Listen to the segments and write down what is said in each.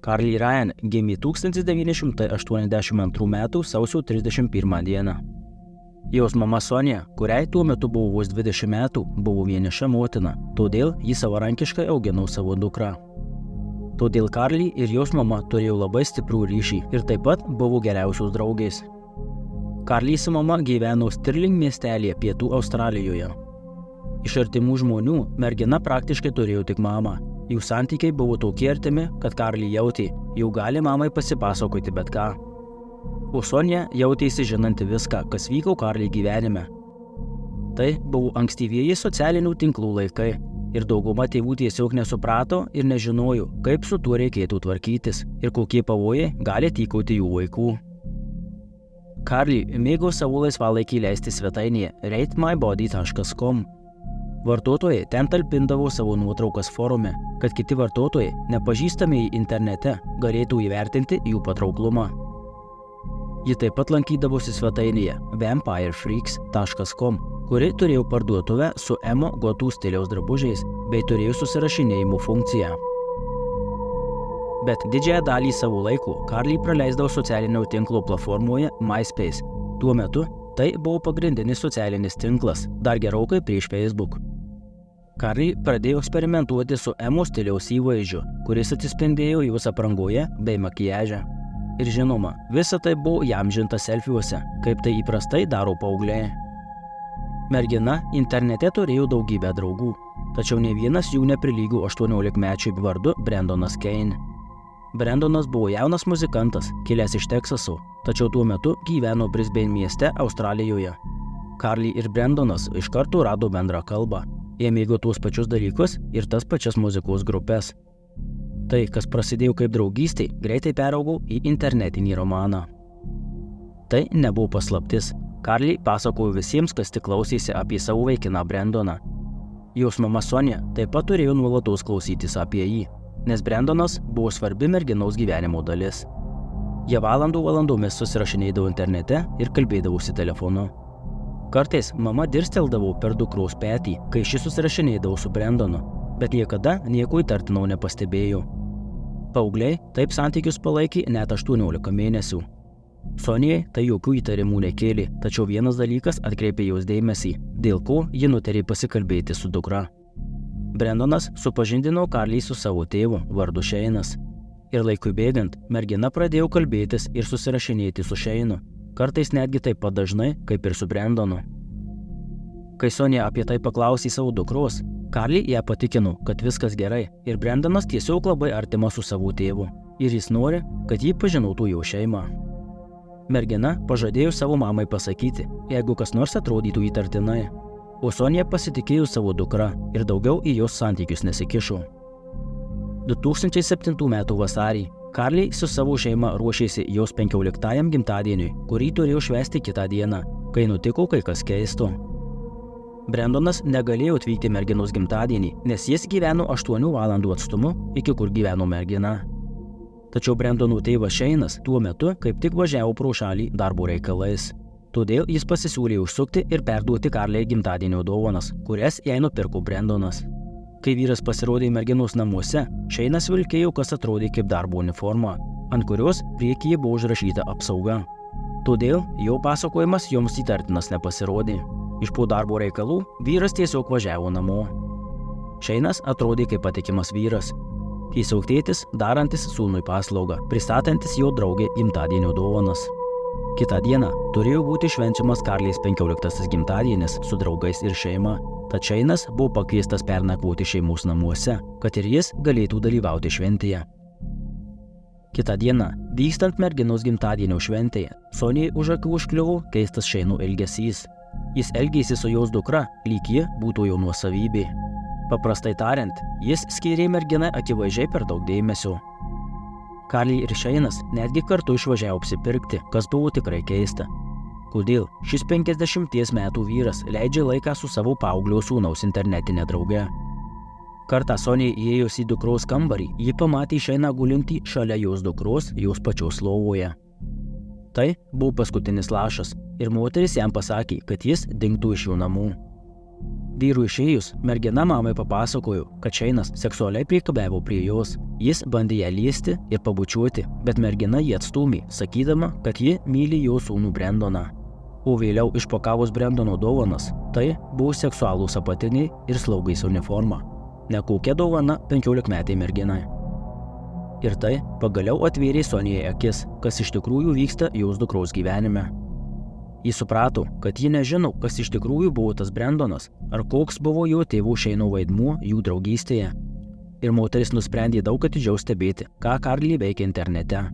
Carly Ryan gimė 1982 m. sausio 31 d. Jos mama Sonia, kuriai tuo metu buvo vos 20 metų, buvo vieniša motina, todėl ji savarankiškai augino savo dukrą. Todėl Carly ir jos mama turėjo labai stiprų ryšį ir taip pat buvo geriausios draugės. Carly su mama gyveno Stirling miestelėje Pietų Australijoje. Iš artimų žmonių mergina praktiškai turėjo tik mamą. Jų santykiai buvo tokie artimi, kad Carly jautė, jau gali mamai pasipasakoti bet ką. O Sonia jautėsi žinanti viską, kas vyko Carly gyvenime. Tai buvo ankstyvieji socialinių tinklų laikai ir dauguma tėvų tiesiog nesuprato ir nežinojo, kaip su tuo reikėtų tvarkytis ir kokie pavojai gali tykoti jų vaikų. Carly mėgo savo laisvalaikį leisti svetainėje ratemybody.com. Vartotojai ten talpindavo savo nuotraukas forume, kad kiti vartotojai, nepažįstami internete, galėtų įvertinti jų patrauklumą. Ji taip pat lankydavosi svetainėje vampirefreaks.com, kuri turėjo parduotuvę su emo gotų stiliaus drabužiais bei turėjo susirašinėjimo funkciją. Bet didžiąją dalį savo laiko Carly praleisdavo socialinio tinklo platformoje MySpace. Tuo metu tai buvo pagrindinis socialinis tinklas, dar gerokai prieš Facebook. Carly pradėjo eksperimentuoti su emo stiliaus įvaizdžiu, kuris atsispindėjo jos aprangoje bei makiaže. Ir žinoma, visa tai buvo įamžinta selfiuose, kaip tai įprastai daro paaugliai. Mergina internete turėjo daugybę draugų, tačiau ne vienas jų neprilygo 18-mečiui vardu Brendonas Kane. Brendonas buvo jaunas muzikantas, kilęs iš Teksaso, tačiau tuo metu gyveno Brisbane mieste Australijoje. Carly ir Brendonas iš karto rado bendrą kalbą. Jie mėgo tuos pačius dalykus ir tas pačias muzikos grupes. Tai, kas prasidėjo kaip draugystė, greitai peraugo į internetinį romaną. Tai nebuvo paslaptis. Carly pasakojo visiems, kas tik klausėsi apie savo vaikiną Brendoną. Jos mama Sonia taip pat turėjo nuolatos klausytis apie jį, nes Brendonas buvo svarbi merginos gyvenimo dalis. Jie valandomis susirašinėdavo internete ir kalbėdavosi telefonu. Kartais mama dirsteldavo per dukros petį, kai ši susirašinėdavo su Brendonu, bet niekada nieko įtartino nepastebėjo. Paaugliai taip santykius palaikė net 18 mėnesių. Sonijai tai jokių įtarimų nekėlė, tačiau vienas dalykas atkreipė jos dėmesį, dėl ko ji nutarė pasikalbėti su dukra. Brendonas supažindino Carly su savo tėvu vardu Shane'as. Ir laikui bėgant, mergina pradėjo kalbėtis ir susirašinėti su Shane'u, kartais netgi taip pat dažnai, kaip ir su Brendonu. Kai Sonia apie tai paklausė savo dukros, Carly ją patikino, kad viskas gerai ir Brendonas tiesiog labai artimas su savo tėvu ir jis nori, kad ji pažinotų jo šeimą. Mergina pažadėjo savo mamai pasakyti, jeigu kas nors atrodytų įtartinai, o Sonia pasitikėjo savo dukrą ir daugiau į jos santykius nesikišo. 2007 m. vasarį Carly su savo šeima ruošėsi jos 15-ajam gimtadieniui, kurį turėjo švęsti kitą dieną, kai nutiko kai kas keisto. Brendonas negalėjo atvykti merginos gimtadienį, nes jis gyveno 8 valandų atstumu, iki kur gyveno mergina. Tačiau Brendono tėvas Shane'as tuo metu kaip tik važiavo pro šalį darbo reikalais. Todėl jis pasisiūlė užsukti ir perduoti Carly gimtadienio dovanas, kurias jai nupirko Brendonas. Kai vyras pasirodė merginos namuose, Shane'as vilkėjo, kas atrodė kaip darbo uniforma, ant kurios priekyje buvo užrašyta apsauga. Todėl jo pasakojimas joms įtartinas nepasirodė. Iš po darbo reikalų vyras tiesiog važiavo namo. Shane'as atrodė kaip patikimas vyras. Tiesiog tėtis, darantis sūnui paslaugą, pristatantis jo draugė gimtadienio dovanas. Kitą dieną turėjo būti švenčiamas Carly's 15 gimtadienis su draugais ir šeima, tad Shane'as buvo pakviestas pernakvoti šeimos namuose, kad ir jis galėtų dalyvauti šventėje. Kitą dieną, vykstant merginos gimtadienio šventėje, Sonijai už akių užkliuvo keistas Shane'o elgesys. Jis elgėsi su jos dukra, lyg ji būtų jo nuosavybė. Paprastai tariant, jis skyrė merginai akivaizdžiai per daug dėmesio. Carly ir Shane'as netgi kartu išvažiavo apsipirkti, kas buvo tikrai keista. Kodėl šis 50 metų vyras leidžia laiką su savo paauglio sūnaus internetinė drauge? Kartą Sonija įėjus į dukros kambarį, ji pamatė Shane'ą gulintį šalia jos dukros, jos pačios lovoje. Tai buvo paskutinis lašas ir moteris jam pasakė, kad jis dingtų iš jų namų. Vyrui išėjus, mergina mamai papasakojo, kad Šeinas seksualiai priekabiavo prie jos. Jis bandė ją liesti ir pabučiuoti, bet mergina jį atstūmė, sakydama, kad ji myli jo sūnų Brendoną. O vėliau išpakavus Brendono dovanas, tai buvo seksualūs apatiniai ir slaugais uniforma. Nekokia dovana 15-metei merginai. Ir tai pagaliau atvėrė Sonijai akis, kas iš tikrųjų vyksta jos dukros gyvenime. Jis suprato, kad ji nežino, kas iš tikrųjų buvo tas Brendonas, ar koks buvo jo tėvų Šeino vaidmuo jų draugystėje. Ir moteris nusprendė daug atidžiau stebėti, ką Carly veikia internete.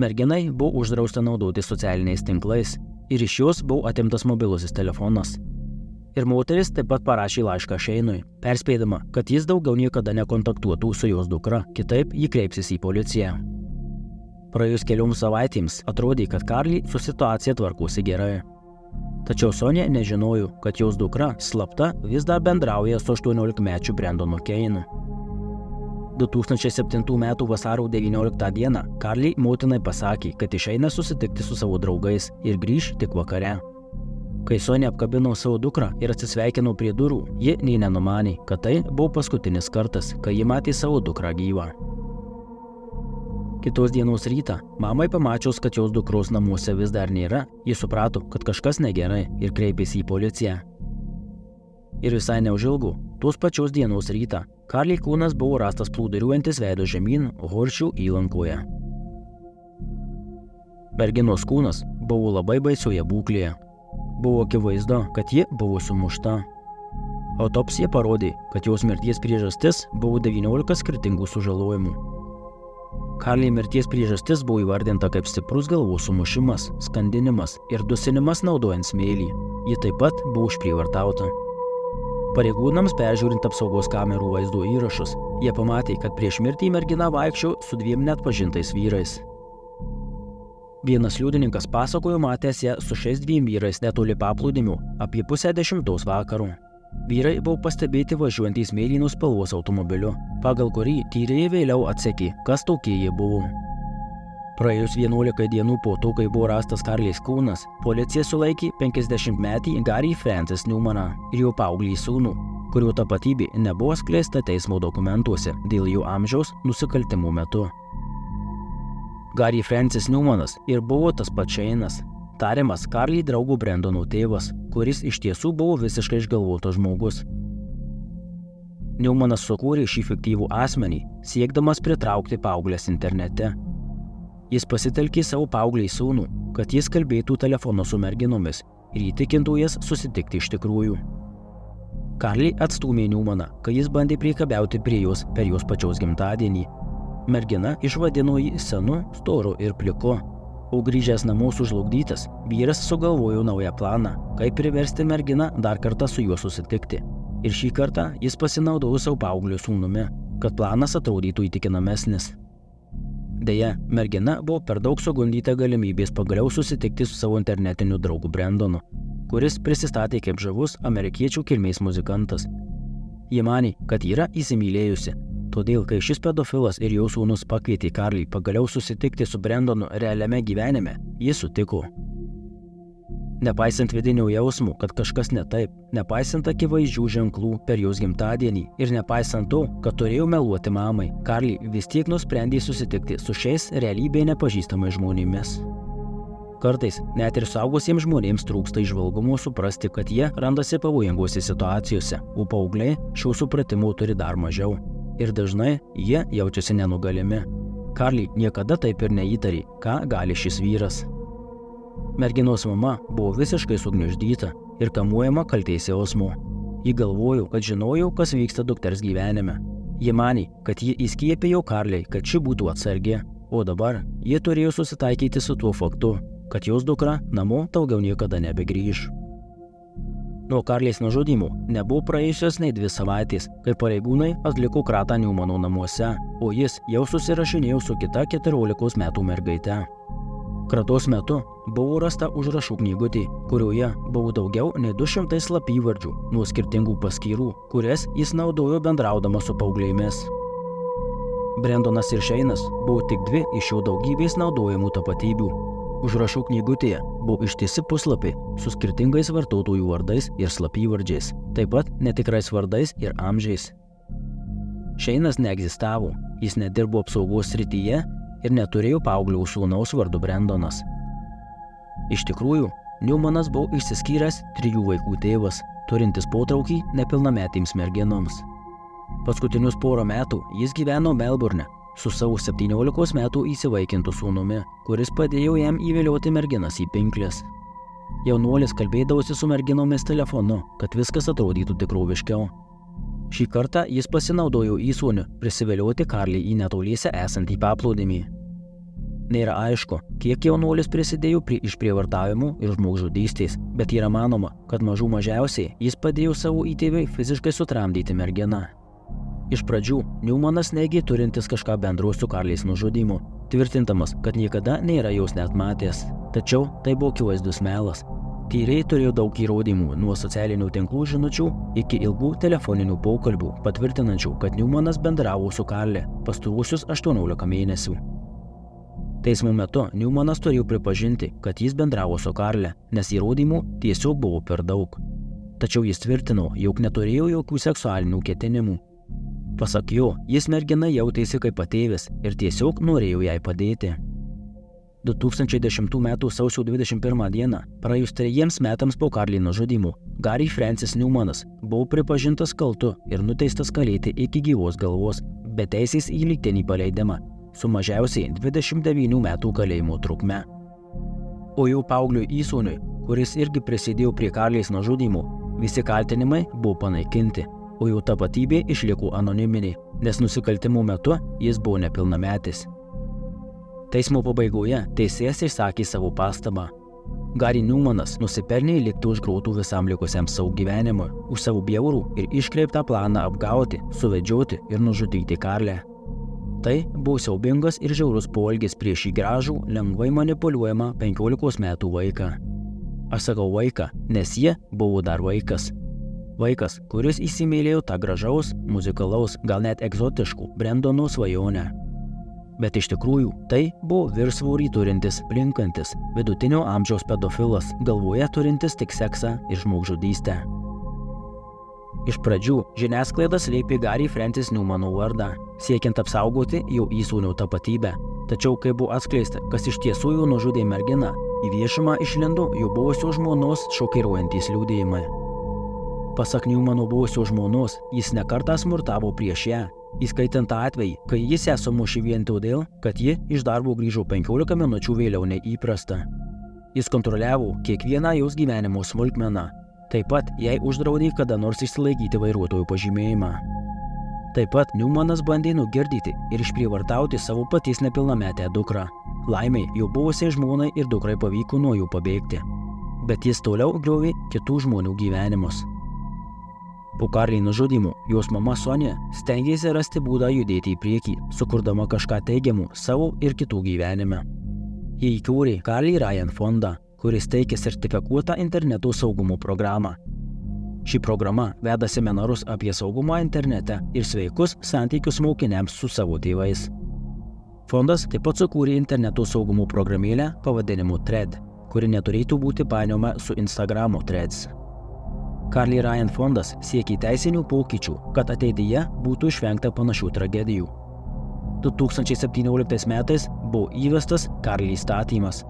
Merginai buvo uždrausta naudoti socialiniais tinklais ir iš jos buvo atimtas mobilusis telefonas. Ir moteris taip pat parašė laišką Šeinui, perspėdama, kad jis daugiau niekada nekontaktuotų su jos dukra, kitaip ji kreipsis į policiją. Praėjus kelioms savaitėms atrodė, kad Carly su situacija tvarkosi gerai. Tačiau Sonja nežinojo, kad jos dukra slapta vis dar bendrauja su 18-mečiu Brendonu Keinu. 2007 m. vasario 19 d. Carly motinai pasakė, kad išeina susitikti su savo draugais ir grįš tik vakare. Kai Sonja apkabino savo dukrą ir atsisveikino prie durų, ji nei nenumanė, kad tai buvo paskutinis kartas, kai ji matė savo dukrą gyvą. Kitos dienos rytą, mamai pamačius, kad jos dukros namuose vis dar nėra, ji suprato, kad kažkas negerai ir kreipėsi į policiją. Ir visai neužilgo, tos pačios dienos rytą, Carly kūnas buvo rastas plūduriuojantis veido žemyn Horšių įlankoje. Merginos kūnas buvo labai baisioje būklėje. Buvo akivaizdu, kad ji buvo sumušta. Autopsija parodė, kad jos mirties priežastis buvo 19 skirtingų sužalojimų. Carly mirties priežastis buvo įvardinta kaip stiprus galvos sumušimas, skandinimas ir dusinimas naudojant smėlį. Ji taip pat buvo išprievartauta. Pareigūnams peržiūrint apsaugos kamerų vaizdo įrašus, jie pamatė, kad prieš mirtį mergina vaikščiojo su 2 neatpažintais vyrais. Vienas liudininkas pasakojo matęs ją su šiais 2 vyrais netoli paplūdimio apie 9:30 vakaro. Vyrai buvo pastebėti važiuojantys mėlynos spalvos automobiliu, pagal kurį tyrėjai vėliau atsekė, kas tokie jie buvo. Praėjus 11 dienų po to, kai buvo rastas Carlys kūnas, policija sulaikė 50-metį Gary Francis Newmaną ir jo paauglį sūnų, kurio tapatybė nebuvo atskleista teismo dokumentuose dėl jo amžiaus nusikaltimų metu. Gary Francis Newmanas ir buvo tas pats Šeinas, tariamas Carly draugo Brendono tėvas, kuris iš tiesų buvo visiškai išgalvotas žmogus. Newmanas sukūrė šį fiktyvų asmenį, siekdamas pritraukti paauglės internete. Jis pasitelkė savo paauglį sūnų, kad jis kalbėtų telefonu su merginomis ir įtikintų jas susitikti iš tikrųjų. Carly atstūmė Newmaną, kai jis bandė priekabiauti prie jos per jos pačios gimtadienį. Mergina išvadino jį senu, storu ir pliku, o grįžęs namo sužlugdytas, vyras sugalvojo naują planą, kaip priversti merginą dar kartą su juo susitikti. Ir šį kartą jis pasinaudojo savo paauglio sūnumi, kad planas atrodytų įtikinamesnis. Deja, mergina buvo per daug sugundyta galimybės pagaliau susitikti su savo internetiniu draugu Brendonu, kuris prisistatė kaip žavus amerikiečių kilmės muzikantas. Ji manė, kad yra įsimylėjusi, todėl kai šis pedofilas ir jo sūnus pakvietė Carly pagaliau susitikti su Brendonu realiame gyvenime, ji sutiko. Nepaisant vidinio jausmo, kad kažkas ne taip, nepaisant akivaizdžių ženklų per jos gimtadienį ir nepaisant to, kad turėjo meluoti mamai, Carly vis tiek nusprendė susitikti su šiais realybėje nepažįstamais žmonėmis. Kartais net ir suaugusiems žmonėms trūksta įžvalgumo suprasti, kad jie randasi pavojingose situacijose, o paaugliai šio supratimo turi dar mažiau. Ir dažnai jie jaučiasi nenugalimi. Carly niekada taip ir neįtarė, ką gali šis vyras. Merginos mama buvo visiškai sugniuždyta ir kamuojama kaltės jausmo. Ji galvojo, kad žinojo, kas vyksta dukters gyvenime. Ji manė, kad ji įskiepėjo Carly, kad ši būtų atsargi, o dabar ji turėjo susitaikyti su tuo faktu, kad jos dukra namo daugiau niekada nebegrįš. Nuo Carlys nužudymų nebuvo praėjusios nei 2 savaitės, kai pareigūnai atliko kratą Newmano namuose, o jis jau susirašinėjo su kita 14 metų mergaite. Kratos metu buvo rasta užrašų knygutė, kurioje buvo daugiau nei 200 slapyvardžių nuo skirtingų paskyrų, kurias jis naudojo bendraudamas su paauglėmis. Brendonas ir Šeinas buvo tik 2 iš jo daugybės naudojamų tapatybių. Užrašų knygutėje buvo ištisi puslapiai su skirtingais vartotojų vardais ir slapyvardžiais, taip pat netikrais vardais ir amžiais. Šeinas neegzistavo, jis nedirbo apsaugos srityje ir neturėjo paauglio sūnaus vardu Brendonas. Iš tikrųjų, Newmanas buvo išsiskyręs 3 vaikų tėvas, turintis potraukį nepilnametėms merginoms. Paskutinius porą metų jis gyveno Melburne su savo 17 metų įsivaikintu sūnumi, kuris padėjo jam įvilioti merginas į pinkles. Jaunuolis kalbėdavosi su merginomis telefonu, kad viskas atrodytų tikroviškiau. Šį kartą jis pasinaudojo įsūniu prisivilioti Karlį į netoliese esantį paplūdimį. Nėra aišku, kiek jaunuolis prisidėjo prie išprievartavimų ir žmogžudystės, bet yra manoma, kad mažiausiai jis padėjo savo įtėviui fiziškai sutramdyti merginą. Iš pradžių Newmanas neigė turintis kažką bendro su Karlės nužudymu, tvirtindamas, kad niekada nėra jos net matęs. Tačiau tai buvo akivaizdus melas. Tyrėjai turėjo daug įrodymų nuo socialinių tinklų žinučių iki ilgų telefoninių pokalbių, patvirtinančių, kad Newmanas bendravo su Karle pastaruosius 18 mėnesių. Teismo metu Newmanas turėjo pripažinti, kad jis bendravo su Karle, nes įrodymų tiesiog buvo per daug. Tačiau jis tvirtino, jog neturėjo jokių seksualinių ketinimų. Pasak jo, jis merginą jautėsi kaip patėvis ir tiesiog norėjo jai padėti. 2010 m. sausio 21 d. praėjus 3 metams po Karlį nužudymo, Gary Francis Newmanas buvo pripažintas kaltu ir nuteistas kalėti iki gyvos galvos, be teisės į lygtinį paleidimą, su mažiausiai 29 metų kalėjimo trukme. O jo paaugliui įsūniui, kuris irgi prisidėjo prie Karlės nužudymo, visi kaltinimai buvo panaikinti, o jo tapatybė išliko anoniminė, nes nusikaltimo metu jis buvo nepilnametis. Teismo pabaigoje teisėjas išsakė savo pastabą. Gary Newmanas nusipelnė likti už grotų visam likusiam savo gyvenimui, už savo bjaurų ir iškreiptą planą apgauti, suvedžioti ir nužudyti Karlę. Tai buvo siaubingas ir žiaurus poelgis prieš šį gražų, lengvai manipuliuojamą 15 metų vaiką. Aš sakau vaiką, nes jie buvo dar vaikas. Vaikas, kuris įsimylėjo tą gražaus, muzikalaus, gal net egzotiškų Brendono svajonę. Bet iš tikrųjų, tai buvo viršsvorį turintis, blinkantis, vidutinio amžiaus pedofilas, galvoje turintis tik seksą ir žmogžudystę. Iš pradžių žiniasklaida slėpė Gary Francis Newmano vardą, siekiant apsaugoti jo įsūnio tapatybę. Tačiau, kai buvo atskleista, kas iš tiesų jo nužudė merginą, į viešumą išlindo jo buvusios žmonos šokiruojantys liudijimai. Pasak Newmano buvusios žmonos, jis nekartą smurtavo prieš ją, įskaitant tą atvejį, kai jis ją sumušė vien todėl, kad ji iš darbo grįžo 15 minučių vėliau nei įprasta. Jis kontroliavo kiekvieną jos gyvenimo smulkmeną, taip pat jai uždraudė kada nors išsilaikyti vairuotojo pažymėjimą. Taip pat Newmanas bandė nugirdyti ir išprievartauti savo paties nepilnametę dukrą. Laimei, jo buvusiai žmonai ir dukrai pavyko nuo jų pabėgti. Bet jis toliau griovė kitų žmonių gyvenimus. Po Karlį nužudymų, jos mama Sonia stengėsi rasti būdą judėti į priekį, sukurdama kažką teigiamų savo ir kitų gyvenime. Jie įkūrė Carly Ryan fondą, kuris teikia sertifikuotą interneto saugumo programą. Ši programa veda seminarus apie saugumą internete ir sveikus santykius mokiniams su savo tėvais. Fondas taip pat sukūrė interneto saugumo programėlę pavadinimu Thread, kuri neturėtų būti painiojama su Instagramo Threads. Carly Ryan fondas siekia teisinių pokyčių, kad ateityje būtų išvengta panašių tragedijų. 2017 metais buvo įvestas Carly įstatymas.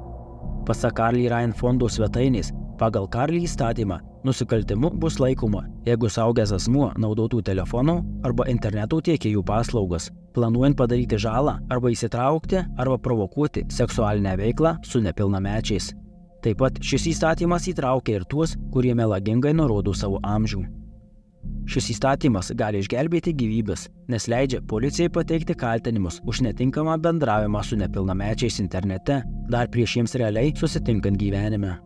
Pasak Carly Ryan fondo svetainės, pagal Carly įstatymą nusikaltimu bus laikoma, jeigu suaugęs asmuo naudotų telefono arba interneto tiekėjų paslaugas, planuojant padaryti žalą arba įsitraukti arba provokuoti seksualinę veiklą su nepilnamečiais. Taip pat šis įstatymas įtraukia ir tuos, kurie melagingai nurodo savo amžių. Šis įstatymas gali išgelbėti gyvybes, nes leidžia policijai pateikti kaltinimus už netinkamą bendravimą su nepilnamečiais internete, dar prieš jiems realiai susitinkant gyvenime.